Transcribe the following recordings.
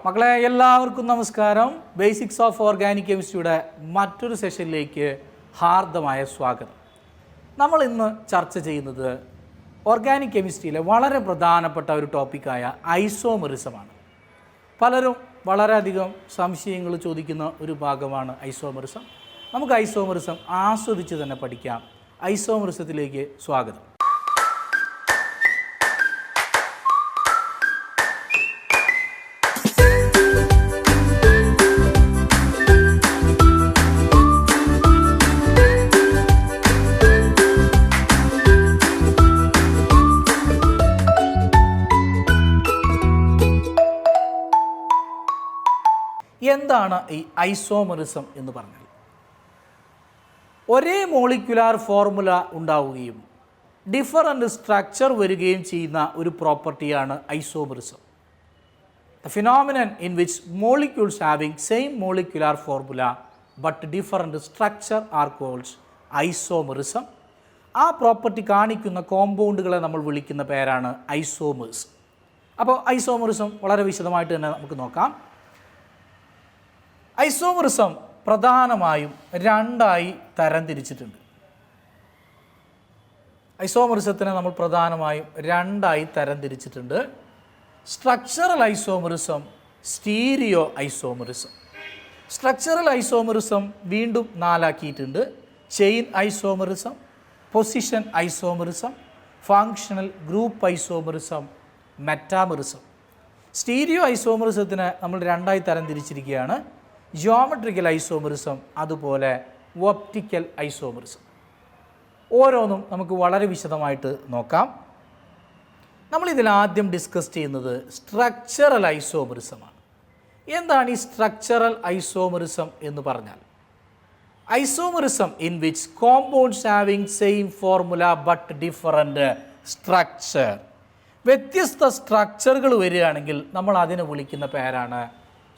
മക്കളെ എല്ലാവർക്കും നമസ്കാരം. ബേസിക്സ് ഓഫ് ഓർഗാനിക് കെമിസ്ട്രിയുടെ മറ്റൊരു സെഷനിലേക്ക് ഹാർദമായ സ്വാഗതം. നമ്മൾ ഇന്ന് ചർച്ച ചെയ്യുന്നത് ഓർഗാനിക് കെമിസ്ട്രിയിലെ വളരെ പ്രധാനപ്പെട്ട ഒരു ടോപ്പിക്കായ ഐസോമെറിസമാണ്. പലരും വളരെയധികം സംശയങ്ങൾ ചോദിക്കുന്ന ഒരു ഭാഗമാണ് ഐസോമെറിസം. നമുക്ക് ഐസോമെറിസം ആസ്വദിച്ച് തന്നെ പഠിക്കാം. ഐസോമെറിസത്തിലേക്ക് സ്വാഗതം. എന്താണ് ഈ ഐസോമെറിസം എന്ന് പറഞ്ഞാൽ? ഒരേ മോളിക്യുലാർ ഫോർമുല ഉണ്ടാവുകയും ഡിഫറൻറ്റ് സ്ട്രക്ചർ വരികയും ചെയ്യുന്ന ഒരു പ്രോപ്പർട്ടിയാണ് isomerism. The phenomenon in which molecules having same molecular formula but different structure are called isomerism. ആ പ്രോപ്പർട്ടി കാണിക്കുന്ന കോമ്പൗണ്ടുകളെ നമ്മൾ വിളിക്കുന്ന പേരാണ് ഐസോമേഴ്സ്. അപ്പോൾ ഐസോമെറിസം വളരെ വിശദമായിട്ട് തന്നെ നമുക്ക് നോക്കാം. ഐസോമെറിസം പ്രധാനമായും രണ്ടായി തരംതിരിച്ചിട്ടുണ്ട്. ഐസോമെറിസത്തിനെ നമ്മൾ പ്രധാനമായും രണ്ടായി തരംതിരിച്ചിട്ടുണ്ട്: structural isomerism, stereo isomerism. Structural isomerism വീണ്ടും നാലാക്കിയിട്ടുണ്ട്: chain isomerism, position isomerism, functional group isomerism, metamerism. Stereo ഐസോമെറിസത്തിനെ നമ്മൾ രണ്ടായി തരംതിരിച്ചിരിക്കുകയാണ്: ജിയോമെട്രിക്കൽ ഐസോമെറിസം, അതുപോലെ ഒപ്റ്റിക്കൽ ഐസോമെറിസം. ഓരോന്നും നമുക്ക് വളരെ വിശദമായിട്ട് നോക്കാം. നമ്മളിതിൽ ആദ്യം ഡിസ്കസ് ചെയ്യുന്നത് സ്ട്രക്ചറൽ ഐസോമെറിസമാണ്. എന്താണ് ഈ സ്ട്രക്ചറൽ ഐസോമെറിസം എന്ന് പറഞ്ഞാൽ? Isomerism in which compounds having same formula but different structure. വ്യത്യസ്ത സ്ട്രക്ചറുകൾ വരികയാണെങ്കിൽ നമ്മൾ അതിനെ വിളിക്കുന്ന പേരാണ്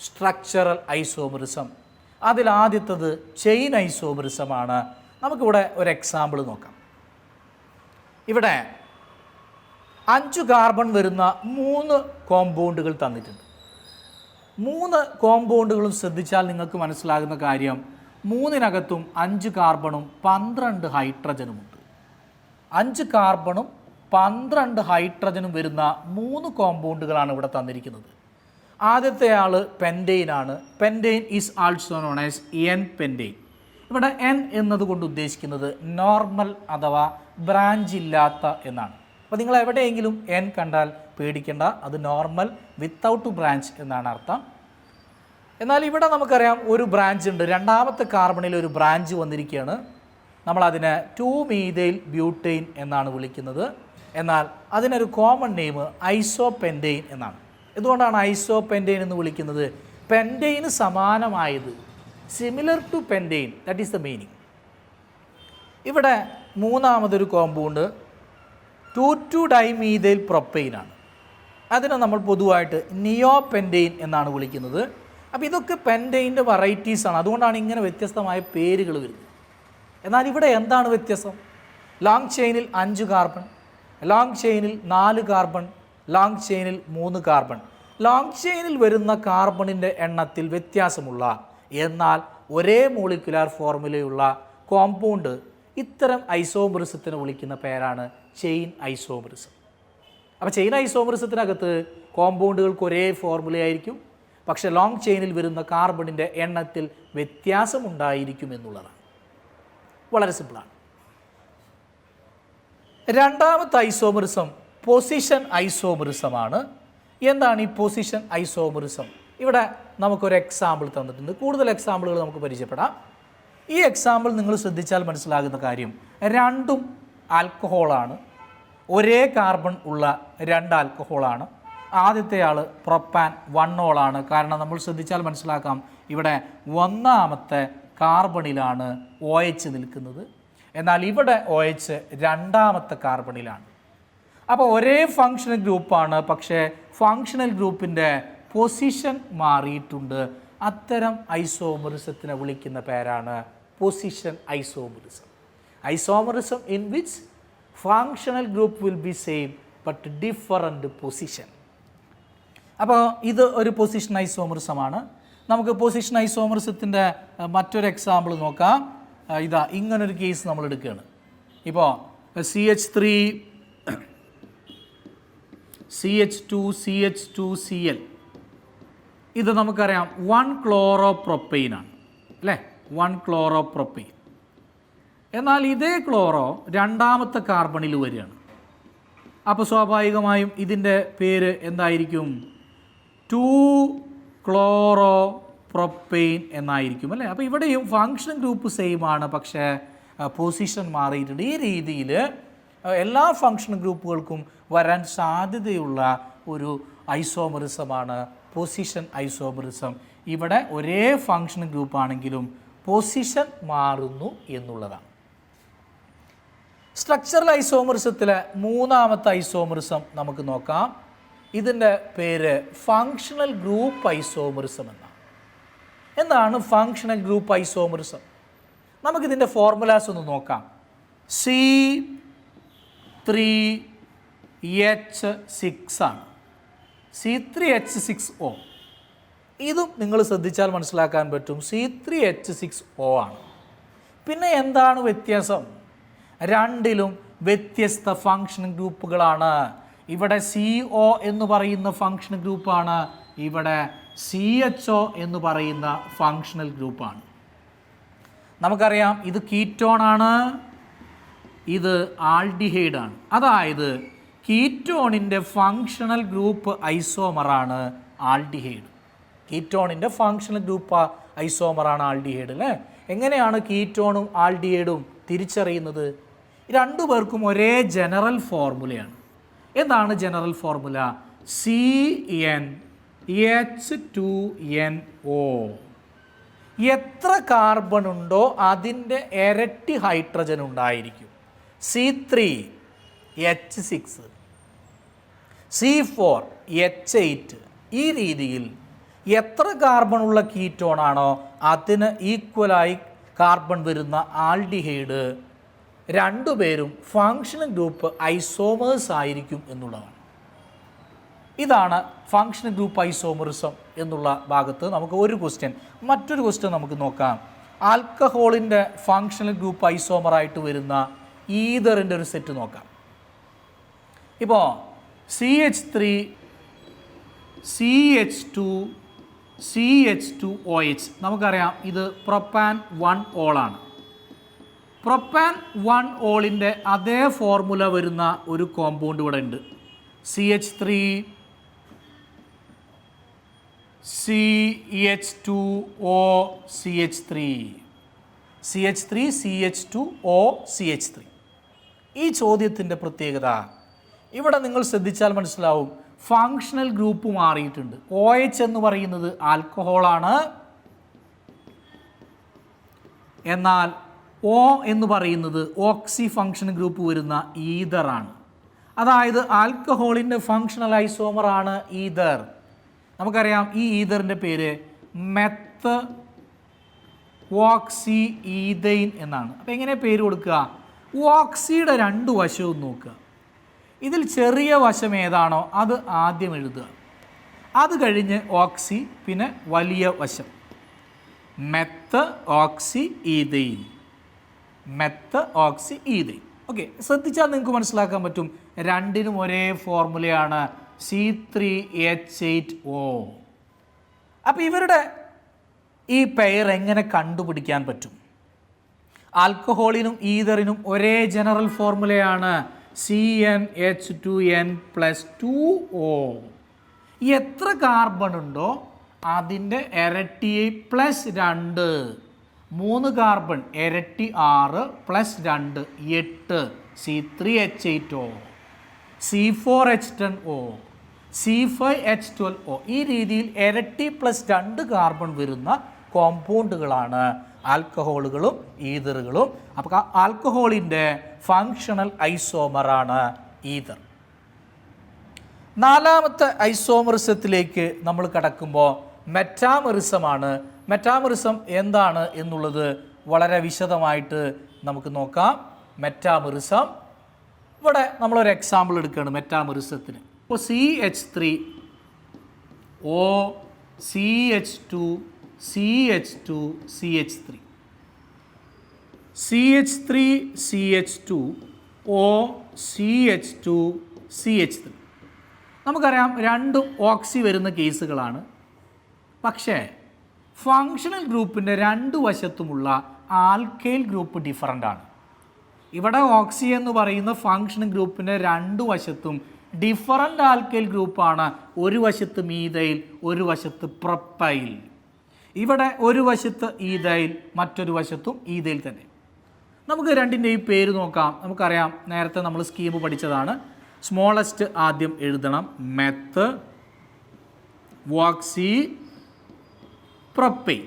സ്ട്രക്ചറൽ ഐസോമെറിസം. അതിലാദ്യത്തത് ചെയിൻ ഐസോമെറിസമാണ്. നമുക്കിവിടെ ഒരു എക്സാമ്പിൾ നോക്കാം. ഇവിടെ 5 കാർബൺ വരുന്ന 3 കോമ്പൗണ്ടുകൾ തന്നിട്ടുണ്ട്. 3 കോമ്പൗണ്ടുകളും ശ്രദ്ധിച്ചാൽ നിങ്ങൾക്ക് മനസ്സിലാകുന്ന കാര്യം, 3-നകത്തും 5 കാർബണും 12 ഹൈഡ്രജനുമുണ്ട്. 5 കാർബണും 12 ഹൈഡ്രജനും വരുന്ന 3 കോമ്പൗണ്ടുകളാണ് ഇവിടെ തന്നിരിക്കുന്നത്. ആദ്യത്തെ ആൾ പെൻറ്റെയിൻ ആണ്. Pentane is also known as an pentane. ഇവിടെ എൻ എന്നതുകൊണ്ട് ഉദ്ദേശിക്കുന്നത് നോർമൽ അഥവാ ബ്രാഞ്ച് ഇല്ലാത്ത എന്നാണ്. അപ്പോൾ നിങ്ങൾ എവിടെയെങ്കിലും എൻ കണ്ടാൽ പേടിക്കേണ്ട, അത് നോർമൽ വിത്തൗട്ട് ബ്രാഞ്ച് എന്നാണ് അർത്ഥം. എന്നാൽ ഇവിടെ നമുക്കറിയാം ഒരു ബ്രാഞ്ച് ഉണ്ട്. രണ്ടാമത്തെ കാർബണിൽ ഒരു ബ്രാഞ്ച് വന്നിരിക്കുകയാണ്. നമ്മളതിനെ 2-മീഥൈൽ ബ്യൂട്ടെയിൻ എന്നാണ് വിളിക്കുന്നത്. എന്നാൽ അതിനൊരു കോമൺ നെയിം ഐസോപെൻറ്റെയിൻ എന്നാണ്. എന്തുകൊണ്ടാണ് ഐസോപെൻറ്റെയിൻ എന്ന് വിളിക്കുന്നത്? പെൻറ്റെയിന് സമാനമായത്, similar to pentane, that is the meaning. ഇവിടെ മൂന്നാമതൊരു കോമ്പൗണ്ട് 2,2-ഡൈമീഥൈൽ പ്രൊപ്പെയിൻ ആണ്. അതിനെ നമ്മൾ പൊതുവായിട്ട് നിയോപെൻറ്റെയിൻ എന്നാണ് വിളിക്കുന്നത്. അപ്പോൾ ഇതൊക്കെ പെൻറ്റെയിൻ്റെ വെറൈറ്റീസാണ്. അതുകൊണ്ടാണ് ഇങ്ങനെ വ്യത്യസ്തമായ പേരുകൾ വരുന്നത്. എന്നാൽ ഇവിടെ എന്താണ് വ്യത്യാസം? ലോങ് ചെയിനിൽ 5 കാർബൺ, ലോങ് ചെയിനിൽ 4 കാർബൺ, ലോങ് ചെയിനിൽ 3 കാർബൺ. ലോങ് ചെയിനിൽ വരുന്ന കാർബണിൻ്റെ എണ്ണത്തിൽ വ്യത്യാസമുള്ള എന്നാൽ ഒരേ മോളിക്യുലാർ ഫോർമുലയുള്ള കോമ്പൗണ്ട് ഇത്തരം ഐസോമെറിസത്തിനെ വിളിക്കുന്ന പേരാണ് ചെയിൻ ഐസോമെറിസം. അപ്പോൾ ചെയിൻ ഐസോമെറിസത്തിനകത്ത് കോമ്പൗണ്ടുകൾക്ക് ഒരേ ഫോർമുലയായിരിക്കും, പക്ഷേ ലോങ് ചെയിനിൽ വരുന്ന കാർബണിൻ്റെ എണ്ണത്തിൽ വ്യത്യാസമുണ്ടായിരിക്കും എന്നുള്ളതാണ്. വളരെ സിമ്പിളാണ്. രണ്ടാമത്തെ ഐസോമെറിസം പൊസിഷൻ ഐസോമെറിസമാണ്. എന്താണ് ഈ പൊസിഷൻ ഐസോമെറിസം? ഇവിടെ നമുക്കൊരു എക്സാമ്പിൾ തന്നിട്ടുണ്ട്. കൂടുതൽ എക്സാമ്പിളുകൾ നമുക്ക് പരിചയപ്പെടാം. ഈ എക്സാമ്പിൾ നിങ്ങൾ ശ്രദ്ധിച്ചാൽ മനസ്സിലാകുന്ന കാര്യം, രണ്ടും ആൽക്കഹോളാണ്. ഒരേ കാർബൺ ഉള്ള 2 ആൽക്കഹോളാണ്. ആദ്യത്തെ ആൾ പ്രൊപ്പാൻ 1-ഓളാണ്. കാരണം നമ്മൾ ശ്രദ്ധിച്ചാൽ മനസ്സിലാക്കാം, ഇവിടെ 1-ാമത്തെ കാർബണിലാണ് OH നിൽക്കുന്നത്. എന്നാൽ ഇവിടെ OH 2-ാമത്തെ കാർബണിലാണ്. അപ്പോൾ ഒരേ ഫങ്ഷണൽ ഗ്രൂപ്പാണ്, പക്ഷേ ഫങ്ഷണൽ ഗ്രൂപ്പിൻ്റെ പൊസിഷൻ മാറിയിട്ടുണ്ട്. അത്തരം ഐസോമെറിസത്തിനെ വിളിക്കുന്ന പേരാണ് position isomerism. Isomerism in which functional group will be same but different position. അപ്പോൾ ഇത് ഒരു പൊസിഷൻ ഐസോമറിസമാണ്. നമുക്ക് പൊസിഷൻ ഐസോമറിസത്തിൻ്റെ മറ്റൊരു എക്സാമ്പിൾ നോക്കാം. ഇതാ ഇങ്ങനൊരു കേസ് നമ്മൾ എടുക്കുകയാണ്. ഇപ്പോൾ CH3 CH2 CH2Cl ഇത് നമുക്കറിയാം 1 ക്ലോറോപ്രൊപ്പൈനാണ് അല്ലേ, 1 ക്ലോറോപ്രൊപ്പൈൻ. എന്നാൽ ഇതേ ക്ലോറോ രണ്ടാമത്തെ കാർബണിൽ വരികയാണ്. അപ്പോൾ സ്വാഭാവികമായും ഇതിൻ്റെ പേര് എന്തായിരിക്കും? 2 ക്ലോറോപ്രൊപ്പൈൻ എന്നായിരിക്കും അല്ലേ. അപ്പോൾ ഇവിടെയും ഫങ്ഷൻ ഗ്രൂപ്പ് സെയിം ആണ്, പക്ഷേ പൊസിഷൻ മാറിയിട്ടുണ്ട്. ഈ രീതിയിൽ എല്ലാ ഫങ്ഷൻ ഗ്രൂപ്പുകൾക്കും വരാൻ സാധ്യതയുള്ള ഒരു ഐസോമറിസമാണ് പൊസിഷൻ ഐസോമറിസം. ഇവിടെ ഒരേ ഫങ്ഷൻ ഗ്രൂപ്പാണെങ്കിലും പൊസിഷൻ മാറുന്നു എന്നുള്ളതാണ്. സ്ട്രക്ചറൽ ഐസോമറിസത്തിലെ മൂന്നാമത്തെ ഐസോമറിസം നമുക്ക് നോക്കാം. ഇതിൻ്റെ പേര് ഫങ്ഷണൽ ഗ്രൂപ്പ് ഐസോമറിസം എന്നാണ്. എന്താണ് ഫങ്ഷണൽ ഗ്രൂപ്പ് ഐസോമറിസം? നമുക്കിതിൻ്റെ ഫോർമുലാസ് ഒന്ന് നോക്കാം. C3H6 ആണ്, C3H6O. ഇതും നിങ്ങൾ ശ്രദ്ധിച്ചാൽ മനസ്സിലാക്കാൻ പറ്റും, C3H6O ആണ്. പിന്നെ എന്താണ് വ്യത്യാസം? രണ്ടിലും വ്യത്യസ്ത ഫങ്ഷൻ ഗ്രൂപ്പുകളാണ്. ഇവിടെ CO എന്ന് പറയുന്ന ഫങ്ഷൻ ഗ്രൂപ്പാണ്, ഇവിടെ CHO എന്ന് പറയുന്ന ഫങ്ഷണൽ ഗ്രൂപ്പാണ്. നമുക്കറിയാം ഇത് കീറ്റോണാണ്, ഇത് ആൾഡിഹൈഡാണ്. അതായത് കീറ്റോണിൻ്റെ ഫങ്ഷണൽ ഗ്രൂപ്പ് ഐസോമറാണ് ആൾഡിഹൈഡ്. കീറ്റോണിൻ്റെ ഫങ്ഷണൽ ഗ്രൂപ്പ് ഐസോമറാണ് ആൾഡിഹൈഡ് അല്ലേ. എങ്ങനെയാണ് കീറ്റോണും ആൾഡിഹൈഡും തിരിച്ചറിയുന്നത്? രണ്ടു പേർക്കും ഒരേ ജനറൽ ഫോർമുലയാണ്. എന്താണ് ജനറൽ ഫോർമുല? CnH2nO. എത്ര കാർബൺ ഉണ്ടോ അതിൻ്റെ ഇരട്ടി ഹൈഡ്രജൻ ഉണ്ടായിരിക്കും. C3H6, C4H8. ഈ രീതിയിൽ എത്ര കാർബൺ ഉള്ള കീറ്റോണാണോ അതിന് ഈക്വലായി കാർബൺ വരുന്ന ആൾഡിഹൈഡ് രണ്ടുപേരും ഫങ്ഷണൽ ഗ്രൂപ്പ് ഐസോമേഴ്സ് ആയിരിക്കും എന്നുള്ളതാണ്. ഇതാണ് ഫങ്ഷണൽ ഗ്രൂപ്പ് ഐസോമറിസം എന്നുള്ള ഭാഗത്ത് നമുക്ക് ഒരു ക്വസ്റ്റ്യൻ. മറ്റൊരു ക്വസ്റ്റ്യൻ നമുക്ക് നോക്കാം. ആൽക്കഹോളിൻ്റെ ഫങ്ഷണൽ ഗ്രൂപ്പ് ഐസോമറായിട്ട് വരുന്ന ഈതറിൻ്റെ ഒരു സെറ്റ് നോക്കാം. ഇപ്പോൾ CH3 CH2 CH2OH നമുക്കറിയാം ഇത് പ്രൊപ്പാൻ 1 ഓളാണ്. പ്രൊപ്പാൻ 1 ഓളിൻ്റെ അതേ ഫോർമുല വരുന്ന ഒരു കോമ്പൗണ്ട് ഇവിടെ ഉണ്ട്. CH3 CH2O CH3 CH3 CH2O CH3. ഈ ചോദ്യത്തിൻ്റെ പ്രത്യേകത ഇവിടെ നിങ്ങൾ ശ്രദ്ധിച്ചാൽ മനസ്സിലാവും, ഫങ്ഷണൽ ഗ്രൂപ്പ് മാറിയിട്ടുണ്ട്. OH എന്ന് പറയുന്നത് ആൽക്കഹോളാണ്, എന്നാൽ O എന്ന് പറയുന്നത് ഓക്സി ഫങ്ഷൻ ഗ്രൂപ്പ് വരുന്ന ഈതറാണ്. അതായത് ആൽക്കഹോളിൻ്റെ ഫങ്ഷണൽ ഐസോമറാണ് ഈതർ. നമുക്കറിയാം ഈ ഈതറിൻ്റെ പേര് മെത്ത് ഓക്സി ഈതൈൻ എന്നാണ്. അപ്പോൾ എങ്ങനെ പേര് കൊടുക്കുക? ഓക്സിയുടെ രണ്ട് വശവും നോക്കുക. ഇതിൽ ചെറിയ വശം ഏതാണോ അത് ആദ്യം എഴുതുക. അത് കഴിഞ്ഞ് ഓക്സി, പിന്നെ വലിയ വശം മെത്ത് ഓക്സി ഈതൈൻ, മെത്ത് ഓക്സി ഈതൈൻ. ഓക്കെ, ശ്രദ്ധിച്ചാൽ നിങ്ങൾക്ക് മനസ്സിലാക്കാൻ പറ്റും രണ്ടിനും ഒരേ ഫോർമുലയാണ് C3H8O. അപ്പോൾ ഇവരുടെ ഈ പെയർ എങ്ങനെ കണ്ടുപിടിക്കാൻ പറ്റും? ആൽക്കഹോളിനും ഈതറിനും ഒരേ ജനറൽ ഫോർമുലയാണ് CnH2n+2O. എത്ര കാർബൺ ഉണ്ടോ അതിൻ്റെ ഇരട്ടി +2, 3 കാർബൺ ഇരട്ടി 6 +2 8, C3H8O, C4H10O, C5H12O. ഈ രീതിയിൽ ഇരട്ടി +2 കാർബൺ വരുന്ന കോമ്പൗണ്ടുകളാണ് ആൽക്കഹോളുകളും ഈതറുകളും. അപ്പോൾ ആൽക്കഹോളിൻ്റെ ഫങ്ഷണൽ ഐസോമറാണ് ഈതർ. നാലാമത്തെ ഐസോമറിസത്തിലേക്ക് നമ്മൾ കടക്കുമ്പോൾ മെറ്റാമറിസമാണ്. മെറ്റാമറിസം എന്താണ് എന്നുള്ളത് വളരെ വിശദമായിട്ട് നമുക്ക് നോക്കാം. മെറ്റാമറിസം ഇവിടെ നമ്മളൊരു എക്സാമ്പിൾ എടുക്കുകയാണ് മെറ്റാമറിസത്തിന്. ഇപ്പോൾ CH3 O CH2 CH2 CH3 CH3 CH2 O CH2 CH3. നമുക്കറിയാം രണ്ടും ഓക്സി വരുന്ന കേസുകളാണ്. പക്ഷേ ഫങ്ഷണൽ ഗ്രൂപ്പിൻ്റെ രണ്ട് വശത്തുമുള്ള ആൽക്കൈൽ ഗ്രൂപ്പ് ഡിഫറൻ്റ് ആണ്. ഇവിടെ ഓക്സി എന്ന് പറയുന്ന ഫങ്ഷണൽ ഗ്രൂപ്പിൻ്റെ രണ്ട് വശത്തും ഡിഫറൻ്റ് ആൽക്കൈൽ ഗ്രൂപ്പാണ്. ഒരു വശത്ത് മീഥൈൽ, ഒരു വശത്ത് പ്രൊപ്പൈൽ. ഇവിടെ ഒരു വശത്ത് ഈഥൈൽ, മറ്റൊരു വശത്തും ഈഥൈൽ തന്നെ. നമുക്ക് രണ്ടിൻ്റെയും പേര് നോക്കാം. നമുക്കറിയാം, നേരത്തെ നമ്മൾ സ്കീം പഠിച്ചതാണ്. സ്മോളസ്റ്റ് ആദ്യം എഴുതണം, മെത്ത്, വോക്സി, പ്രൊപ്പൈൽ.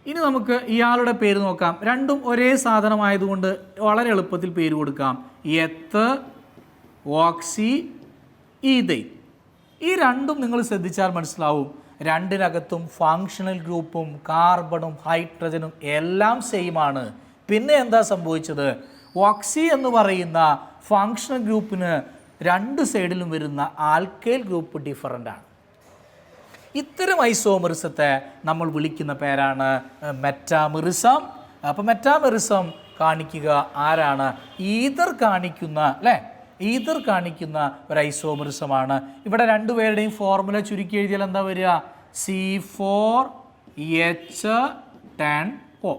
ഇനി നമുക്ക് ഇയാളുടെ പേര് നോക്കാം. രണ്ടും ഒരേ സാധനമായതുകൊണ്ട് വളരെ എളുപ്പത്തിൽ പേര് കൊടുക്കാം. എത്ത്, ഓക്സി, ഈഥൈൽ. ഈ രണ്ടും നിങ്ങൾ ശ്രദ്ധിച്ചാൽ മനസ്സിലാവും, രണ്ടിനകത്തും ഫങ്ഷണൽ ഗ്രൂപ്പും കാർബണും ഹൈഡ്രജനും എല്ലാം സെയിം ആണ്. പിന്നെ എന്താ സംഭവിച്ചത്? ഓക്സി എന്ന് പറയുന്ന ഫങ്ഷണൽ ഗ്രൂപ്പിന് രണ്ട് സൈഡിലും വരുന്ന ആൽക്കൈൽ ഗ്രൂപ്പ് ഡിഫറൻ്റ് ആണ്. ഇത്തരം ഐസോമെറിസത്തെ നമ്മൾ വിളിക്കുന്ന പേരാണ് മെറ്റാമെറിസം. അപ്പോൾ മെറ്റാമെറിസം കാണിക്കുക ആരാണ്? ഈഥർ കാണിക്കുന്ന, അല്ലേ, ഈഥർ കാണിക്കുന്ന ഒരു ഐസോമെറിസമാണ്. ഇവിടെ രണ്ടുപേരുടെയും ഫോർമുല ചുരുക്കി എഴുതിയാൽ എന്താ വരിക? C4H10O.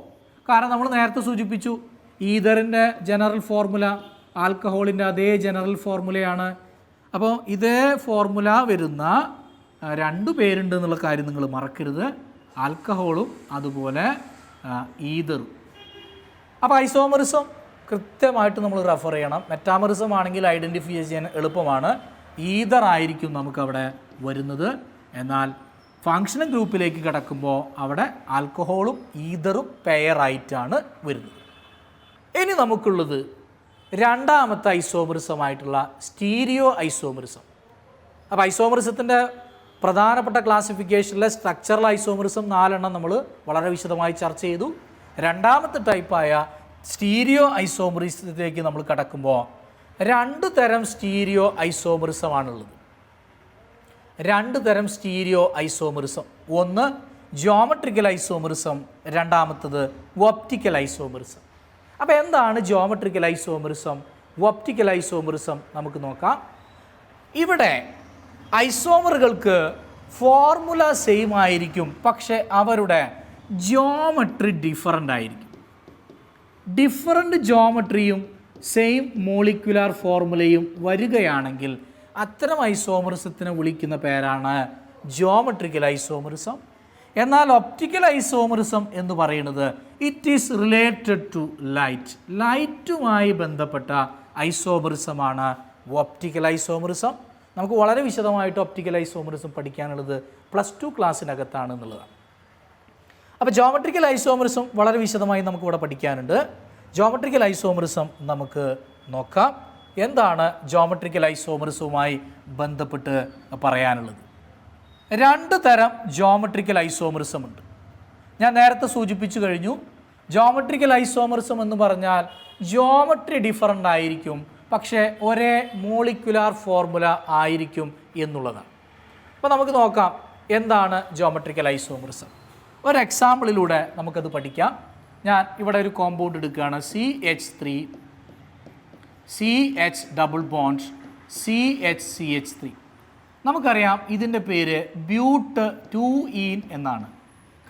കാരണം നമ്മൾ നേരത്തെ സൂചിപ്പിച്ചു, ഈഥറിൻ്റെ ജനറൽ ഫോർമുല ആൽക്കഹോളിൻ്റെ അതേ ജനറൽ ഫോർമുലയാണ്. അപ്പോൾ ഇതേ ഫോർമുല വരുന്ന രണ്ടു പേരുണ്ട് എന്നുള്ള കാര്യം നിങ്ങൾ മറക്കരുത്, ആൽക്കഹോളും അതുപോലെ ഈഥറും. അപ്പോൾ ഐസോമെറിസം കൃത്യമായിട്ട് നമ്മൾ റെഫർ ചെയ്യണം. മെറ്റാമെറിസം ആണെങ്കിൽ ഐഡൻറ്റിഫൈ ചെയ്യാൻ എളുപ്പമാണ്. ഈഥർ ആയിരിക്കും നമുക്കവിടെ വരുന്നത്. എന്നാൽ ഫങ്ഷണൽ ഗ്രൂപ്പിലേക്ക് കിടക്കുമ്പോൾ അവിടെ ആൽക്കഹോളും ഈഥറും പെയറായിട്ടാണ് വരുന്നത്. ഇനി നമുക്കുള്ളത് രണ്ടാമത്തെ ഐസോമെറിസമായിട്ടുള്ള സ്റ്റീരിയോ ഐസോമെറിസം. അപ്പോൾ ഐസോമെറിസത്തിൻ്റെ പ്രധാനപ്പെട്ട ക്ലാസിഫിക്കേഷനിലെ സ്ട്രക്ചറൽ ഐസോമെറിസം 4 നമ്മൾ വളരെ വിശദമായി ചർച്ച ചെയ്തു. രണ്ടാമത്തെ ടൈപ്പായ സ്റ്റീരിയോ ഐസോമെറിസത്തിലേക്ക് നമ്മൾ കടക്കുമ്പോൾ രണ്ട് തരം സ്റ്റീരിയോ ഐസോമെറിസമാണുള്ളത്. രണ്ട് തരം സ്റ്റീരിയോ ഐസോമെറിസം. ഒന്ന് ജിയോമെട്രിക്കൽ ഐസോമെറിസം, രണ്ടാമത്തത് ഒപ്റ്റിക്കൽ ഐസോമെറിസം. അപ്പോൾ എന്താണ് ജിയോമെട്രിക്കൽ ഐസോമെറിസം, ഒപ്റ്റിക്കൽ ഐസോമെറിസം? നമുക്ക് നോക്കാം. ഇവിടെ ഐസോമറുകൾക്ക് ഫോർമുല സെയിം ആയിരിക്കും, പക്ഷേ അവരുടെ ജിയോമെട്രി ഡിഫറൻ്റ് ആയിരിക്കും. ഡിഫറൻറ്റ് ജിയോമെട്രിയും സെയിം മോളിക്യുലാർ ഫോർമുലയും വരികയാണെങ്കിൽ അത്തരം ഐസോമെറിസത്തിനെ വിളിക്കുന്ന പേരാണ് ജിയോമെട്രിക്കൽ ഐസോമെറിസം. എന്നാൽ ഒപ്റ്റിക്കൽ ഐസോമെറിസം എന്ന് പറയുന്നത് it is related to light. ലൈറ്റുമായി ബന്ധപ്പെട്ട ഐസോമെറിസമാണ് ഒപ്റ്റിക്കൽ ഐസോമെറിസം. നമുക്ക് വളരെ വിശദമായിട്ട് ഒപ്റ്റിക്കൽ ഐസോമെറിസം പഠിക്കാനുള്ളത് +2 ക്ലാസ്സിനകത്താണ് എന്നുള്ളതാണ്. അപ്പോൾ ജോമെട്രിക്കൽ ഐസോമെറിസം വളരെ വിശദമായി നമുക്കിവിടെ പഠിക്കാനുണ്ട്. ജോമെട്രിക്കൽ ഐസോമെറിസം നമുക്ക് നോക്കാം. എന്താണ് ജോമെട്രിക്കൽ ഐസോമെറിസവുമായി ബന്ധപ്പെട്ട് പറയാനുള്ളത്? രണ്ട് തരം ജോമെട്രിക്കൽ ഐസോമെറിസം ഉണ്ട്. ഞാൻ നേരത്തെ സൂചിപ്പിച്ചു കഴിഞ്ഞു. ജോമെട്രിക്കൽ ഐസോമെറിസം എന്ന് പറഞ്ഞാൽ ജിയോമെട്രി ഡിഫറൻ്റ് ആയിരിക്കും, പക്ഷേ ഒരേ മോളിക്യുലാർ ഫോർമുല ആയിരിക്കും എന്നുള്ളതാണ്. അപ്പോൾ നമുക്ക് നോക്കാം എന്താണ് ജോമെട്രിക്കൽ ഐസോമെറിസം. ഒരു എക്സാമ്പിളിലൂടെ നമുക്കത് പഠിക്കാം. ഞാൻ ഇവിടെ ഒരു കോമ്പൗണ്ട് എടുക്കുകയാണ്, CH3 CH double bond CH3. നമുക്കറിയാം ഇതിൻ്റെ പേര് ബ്യൂട്ട് 2-ene എന്നാണ്.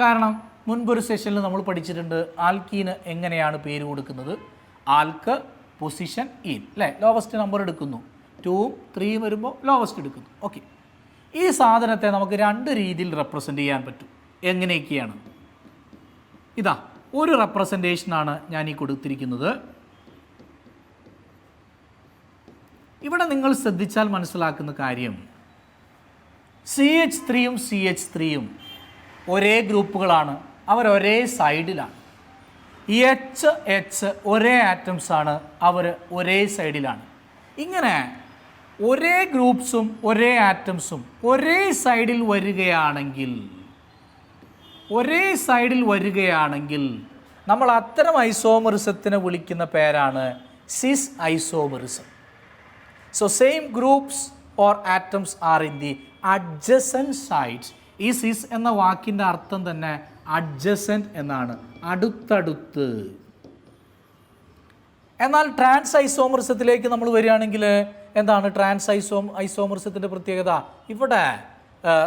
കാരണം മുൻപൊരു സെഷനിൽ നമ്മൾ പഠിച്ചിട്ടുണ്ട് ആൽക്കീന് എങ്ങനെയാണ് പേര് കൊടുക്കുന്നത്. ആൽക്ക് പൊസിഷൻ ഈൻ, അല്ലേ, ലോവസ്റ്റ് നമ്പർ എടുക്കുന്നു. 2, 3 വരുമ്പോൾ ലോവസ്റ്റ് എടുക്കുന്നു. ഓക്കെ, ഈ സാധനത്തെ നമുക്ക് രണ്ട് രീതിയിൽ റെപ്രസെൻ്റ് ചെയ്യാൻ പറ്റും. എങ്ങനെയൊക്കെയാണ്? ഇതാ ഒരു റെപ്രസെൻറ്റേഷനാണ് ഞാൻ ഈ കൊടുത്തിരിക്കുന്നത്. ഇവിടെ നിങ്ങൾ ശ്രദ്ധിച്ചാൽ മനസ്സിലാക്കുന്ന കാര്യം, CH3യും CH3യും ഒരേ ഗ്രൂപ്പുകളാണ്, അവരൊരേ സൈഡിലാണ്. H ഒരേ ആറ്റംസാണ്, അവർ ഒരേ സൈഡിലാണ്. ഇങ്ങനെ ഒരേ ഗ്രൂപ്പ്സും ഒരേ ആറ്റംസും ഒരേ സൈഡിൽ വരികയാണെങ്കിൽ നമ്മൾ അത്തരം ഐസോമെറിസത്തിനെ വിളിക്കുന്ന പേരാണ് cis isomerism. So same groups or atoms are in the adjacent sides. ഈ സിസ് എന്ന വാക്കിൻ്റെ അർത്ഥം തന്നെ അഡ്ജസൻറ്റ് എന്നാണ്, അടുത്തടുത്ത്. എന്നാൽ ട്രാൻസ് ഐസോമറിസത്തിലേക്ക് നമ്മൾ വരികയാണെങ്കിൽ എന്താണ് ട്രാൻസ് ഐസോമറിസത്തിൻ്റെ പ്രത്യേകത? ഇവിടെ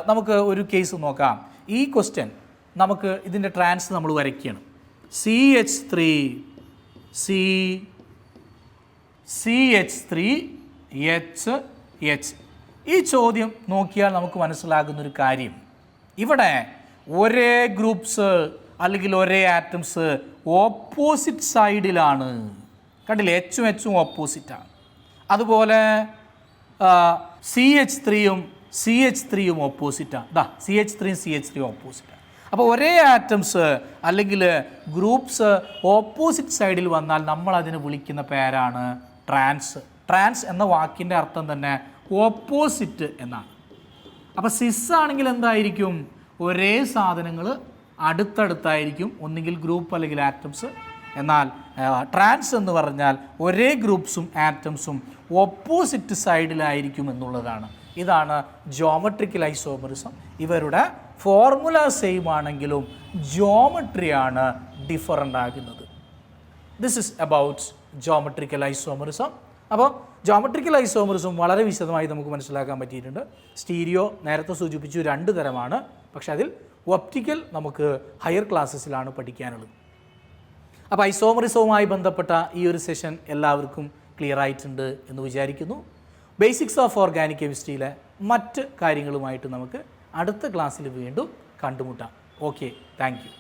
നമുക്ക് ഒരു കേസ് നോക്കാം. ഈ ക്വസ്റ്റ്യൻ നമുക്ക് ഇതിൻ്റെ ട്രാൻസ് നമ്മൾ വരയ്ക്കണം. CH3H. ഈ ചോദ്യം നോക്കിയാൽ നമുക്ക് മനസ്സിലാകുന്നൊരു കാര്യം, ഇവിടെ ഒരേ ഗ്രൂപ്പ്സ് അല്ലെങ്കിൽ ഒരേ ആറ്റംസ് ഓപ്പോസിറ്റ് സൈഡിലാണ്. കണ്ടില്ലേ, എച്ചും എച്ചും ഓപ്പോസിറ്റാണ്. അതുപോലെ CH3യും ഓപ്പോസിറ്റാണ്. CH3 ഓപ്പോസിറ്റാണ്. അപ്പോൾ ഒരേ ആറ്റംസ് അല്ലെങ്കിൽ ഗ്രൂപ്പ്സ് ഓപ്പോസിറ്റ് സൈഡിൽ വന്നാൽ നമ്മൾ അതിനെ വിളിക്കുന്ന പേരാണ് ട്രാൻസ്. ട്രാൻസ് എന്ന വാക്കിൻ്റെ അർത്ഥം തന്നെ ഓപ്പോസിറ്റ് എന്നാണ്. അപ്പോൾ സിസ് ആണെങ്കിൽ എന്തായിരിക്കും? ഒരേ സാധനങ്ങൾ അടുത്തടുത്തായിരിക്കും, ഒന്നുകിൽ ഗ്രൂപ്പ് അല്ലെങ്കിൽ ആറ്റംസ്. എന്നാൽ ട്രാൻസ് എന്ന് പറഞ്ഞാൽ ഒരേ ഗ്രൂപ്പ്സും ആറ്റംസും ഓപ്പോസിറ്റ് സൈഡിലായിരിക്കും എന്നുള്ളതാണ്. ഇതാണ് ജോമെട്രിക്കൽ ഐസോമറിസം. ഇവരുടെ ഫോർമുല സെയിം ആണെങ്കിലും ജോമെട്രിയാണ് ഡിഫറൻ്റ് ആകുന്നത്. This is about geometrical isomerism. അപ്പോൾ ജോമെട്രിക്കൽ ഐസോമറിസം വളരെ വിശദമായി നമുക്ക് മനസ്സിലാക്കാൻ പറ്റിയിട്ടുണ്ട്. സ്റ്റീരിയോ നേരത്തെ സൂചിപ്പിച്ചു 2 തരമാണ്, പക്ഷേ അതിൽ ഒപ്റ്റിക്കൽ നമുക്ക് ഹയർ ക്ലാസ്സസിലാണ് പഠിക്കാനുള്ളത്. അപ്പോൾ ഐസോമറിസവുമായി ബന്ധപ്പെട്ട ഈ ഒരു സെഷൻ എല്ലാവർക്കും ക്ലിയർ ആയിട്ടുണ്ട് എന്ന് വിചാരിക്കുന്നു. ബേസിക്സ് ഓഫ് ഓർഗാനിക് കെമിസ്ട്രിയിലെ മറ്റ് കാര്യങ്ങളുമായിട്ട് നമുക്ക് അടുത്ത ക്ലാസ്സിൽ വീണ്ടും കണ്ടുമുട്ടാം. Okay, thank you.